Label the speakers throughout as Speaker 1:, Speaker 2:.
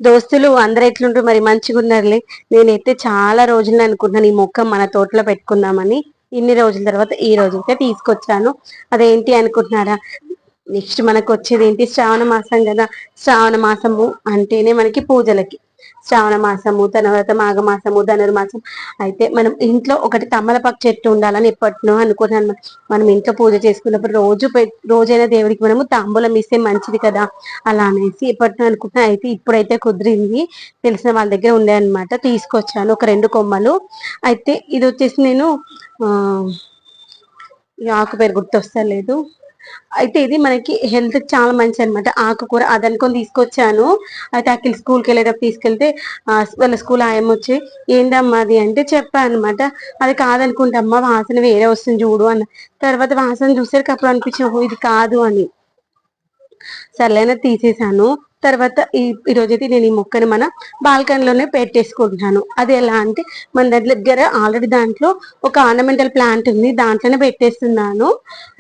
Speaker 1: దోస్తులు అందరు ఎట్లుంటారు మరి మంచిగా ఉన్నారులే. నేనైతే చాలా రోజులు అనుకుంటున్నాను ఈ మొక్క మన తోటలో పెట్టుకుందామని. ఇన్ని రోజుల తర్వాత ఈ రోజైతే తీసుకొచ్చాను. అదేంటి అనుకుంటున్నారా? నెక్స్ట్ మనకు వచ్చేది ఏంటి, శ్రావణ మాసం కదా. శ్రావణ మాసము అంటేనే మనకి పూజలకి. శ్రావణ మాసము, తర్వాత మాఘమాసము, ధనుర్మాసం. అయితే మనం ఇంట్లో ఒకటి తమలపాకు చెట్టు ఉండాలని ఎప్పటినో అనుకున్నాను. మనం ఇంట్లో పూజ చేసుకున్నప్పుడు రోజైనా దేవుడికి మనము తాంబూలం ఇస్తే మంచిది కదా, అలా అనేసి ఎప్పటినో అనుకుంటున్నా. అయితే ఇప్పుడైతే కుదిరింది. తెలిసిన వాళ్ళ దగ్గర ఉండే అనమాట, తీసుకొచ్చాను ఒక 2 కొమ్మలు. అయితే ఇది వచ్చేసి నేను ఆ ఈ ఆకు పేరు గుర్తొస్తలేదు. అయితే ఇది మనకి హెల్త్ చాలా మంచి అనమాట, ఆకుకూర. అది అనుకొని తీసుకొచ్చాను. అయితే అఖిల్ స్కూల్కి వెళ్ళేటప్పుడు తీసుకెళ్తే వాళ్ళ స్కూల్ ఆయమ్మ వచ్చి ఏందమ్మా అది అంటే చెప్పా అనమాట. అది కాదనుకుంటమ్మా, వాసన వేరే వస్తుంది చూడు అన్న. తర్వాత వాసన చూసేసరికి అప్పుడు అనిపించింది ఇది కాదు అని. సర్లేన తీసేసాను. తర్వాత ఈ రోజైతే నేను ఈ మొక్కని మన బాల్కనీలోనే పెట్టేసుకుంటున్నాను. అది ఎలా అంటే, మన దగ్గర ఆల్రెడీ దాంట్లో ఒక ఆర్నమెంటల్ ప్లాంట్ ఉంది, దాంట్లోనే పెట్టేస్తున్నాను.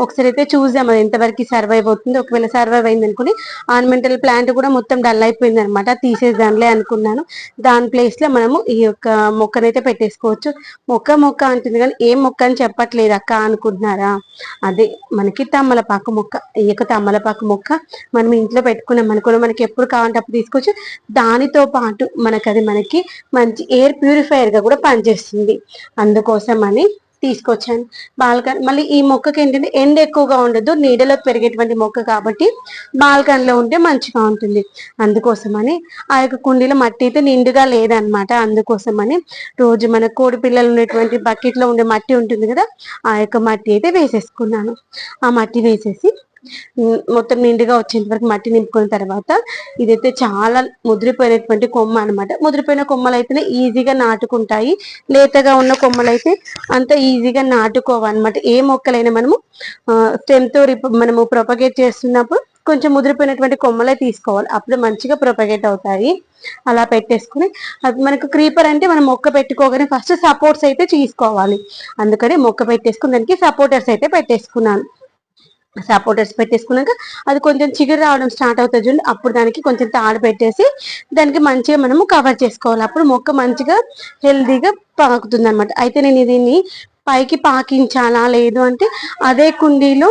Speaker 1: ఒకసారి అయితే చూసాం అది ఎంతవరకు సర్వైవ్ అవుతుంది. ఒకవేళ సర్వైవ్ అయింది అనుకుని, ఆర్నమెంటల్ ప్లాంట్ కూడా మొత్తం డల్ అయిపోయింది అనమాట, తీసేదానిలే అనుకున్నాను. దాని ప్లేస్ లో మనము ఈ యొక్క మొక్కనైతే పెట్టేసుకోవచ్చు. మొక్క అంటుంది కానీ ఏం మొక్క అని చెప్పట్లేదు అక్క అనుకుంటున్నారా? అదే మనకి తమ్మలపాకు మొక్క. ఈ యొక్క తమ్మలపాకు మొక్క మనం ఇంట్లో పెట్టుకున్నాం అనుకో, మనకి ఎప్పుడు కావాలంటే అప్పుడు తీసుకొచ్చి, దానితో పాటు మనకి మంచి ఎయిర్ ప్యూరిఫైయర్ గా కూడా పనిచేస్తుంది. అందుకోసం అని తీసుకొచ్చాను. బాల్కనీ మళ్ళీ ఈ మొక్కకి ఏంటంటే ఎండ ఎక్కువగా ఉండదు, నీడలో పెరిగేటువంటి మొక్క కాబట్టి బాల్కనీలో ఉంటే మంచిగా ఉంటుంది. అందుకోసమని ఆ యొక్క కుండీలో మట్టి అయితే నిండుగా లేదనమాట. అందుకోసమని రోజు మన కోడి పిల్లలు ఉండేటువంటి బకెట్ లో ఉండే మట్టి ఉంటుంది కదా, ఆ యొక్క మట్టి అయితే వేసేసుకున్నాను. ఆ మట్టి వేసేసి మొత్తం నిండుగా వచ్చేంత వరకు మట్టి నింపుకున్న తర్వాత, ఇదైతే చాలా ముదిరిపోయినటువంటి కొమ్మ అనమాట. ముదిరిపోయిన కొమ్మలు అయితేనే ఈజీగా నాటుకుంటాయి, లేతగా ఉన్న కొమ్మలు అయితే అంత ఈజీగా నాటుకోవన్నమాట. ఏ మొక్కలైనా మనము స్టెమ్ తో మనము ప్రొపగేట్ చేస్తున్నప్పుడు కొంచెం ముదిరిపోయినటువంటి కొమ్మలే తీసుకోవాలి, అప్పుడు మంచిగా ప్రొపగేట్ అవుతాయి. అలా పెట్టేసుకుని, అది మనకు క్రీపర్ అంటే మనం మొక్క పెట్టుకోగానే ఫస్ట్ సపోర్ట్స్ అయితే తీసుకోవాలి. అందుకని మొక్క పెట్టేసుకుని దానికి సపోర్టర్స్ అయితే పెట్టేసుకున్నాను. సపోర్టర్స్ పెట్టేసుకున్నాక అది కొంచెం చిగురు రావడం స్టార్ట్ అవుతుంది చూడండి, అప్పుడు దానికి కొంచెం తాడు పెట్టేసి దానికి మంచిగా మనము కవర్ చేసుకోవాలి. అప్పుడు మొక్క మంచిగా హెల్దీగా పాకుతుంది అనమాట. అయితే నేను దీన్ని పైకి పాకించాలా లేదు అంటే, అదే కుండీలో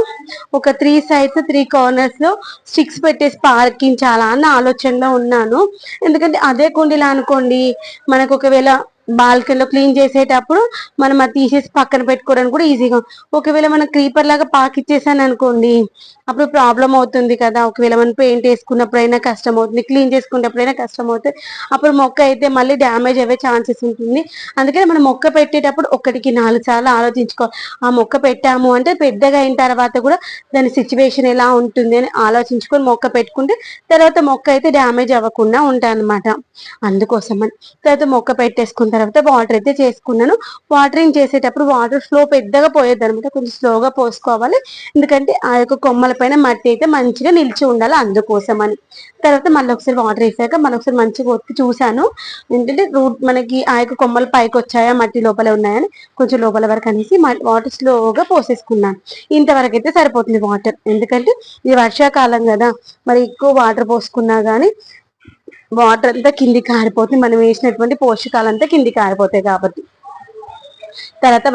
Speaker 1: ఒక 3 సైడ్స్ 3 కార్నర్స్ లో స్టిక్స్ పెట్టేసి పాకించాలా అన్న ఆలోచనలో ఉన్నాను. ఎందుకంటే అదే కుండీలో అనుకోండి, మనకు ఒకవేళ బాల్కనీలో క్లీన్ చేసేటప్పుడు మనం అది తీసేసి పక్కన పెట్టుకోవడానికి కూడా ఈజీగా. ఒకవేళ మనం క్రీపర్ లాగా పాకిచ్చేసాను అనుకోండి, అప్పుడు ప్రాబ్లం అవుతుంది కదా. ఒకవేళ మనం పెయింట్ వేసుకున్నప్పుడైనా కష్టం అవుతుంది, క్లీన్ చేసుకున్నప్పుడైనా కష్టం అవుతుంది, అప్పుడు మొక్క అయితే మళ్ళీ డ్యామేజ్ అయ్యే ఛాన్సెస్ ఉంటుంది. అందుకని మనం మొక్క పెట్టేటప్పుడు 1-4 సార్లు ఆలోచించుకోవాలి. ఆ మొక్క పెట్టాము అంటే పెద్దగా అయిన తర్వాత కూడా దాని సిచ్యువేషన్ ఎలా ఉంటుంది అని ఆలోచించుకొని మొక్క పెట్టుకుంటే తర్వాత మొక్క అయితే డ్యామేజ్ అవ్వకుండా ఉంటాయి అనమాట. అందుకోసమని తర్వాత మొక్క పెట్టేసుకున్న తర్వాత వాటర్ అయితే చేసుకున్నాను. వాటరింగ్ చేసేటప్పుడు వాటర్ ఫ్లో పెద్దగా పోయేది అనమాట, కొంచెం స్లోగా పోసుకోవాలి. ఎందుకంటే ఆ యొక్క కొమ్మల పైన మట్టి అయితే మంచిగా నిలిచి ఉండాలి, అందుకోసమని. తర్వాత మళ్ళీ ఒకసారి వాటర్ వేసాక మళ్ళీ ఒకసారి మంచిగా ఒత్తి చూసాను, ఏంటంటే రూట్ మనకి ఆ యొక్క కొమ్మలు పైకి వచ్చాయా మట్టి లోపల ఉన్నాయని కొంచెం లోపల వరకు అనేసి వాటర్ స్లోగా పోసేసుకున్నాను. ఇంతవరకు అయితే సరిపోతుంది వాటర్. ఎందుకంటే ఇది వర్షాకాలం కదా, మరి ఎక్కువ వాటర్ పోసుకున్నా గానీ వాటర్ అంతా కిందికి కారిపోతుంది, మనం వేసినటువంటి పోషకాలంతా కిందికి కారిపోతాయి కాబట్టి. తర్వాత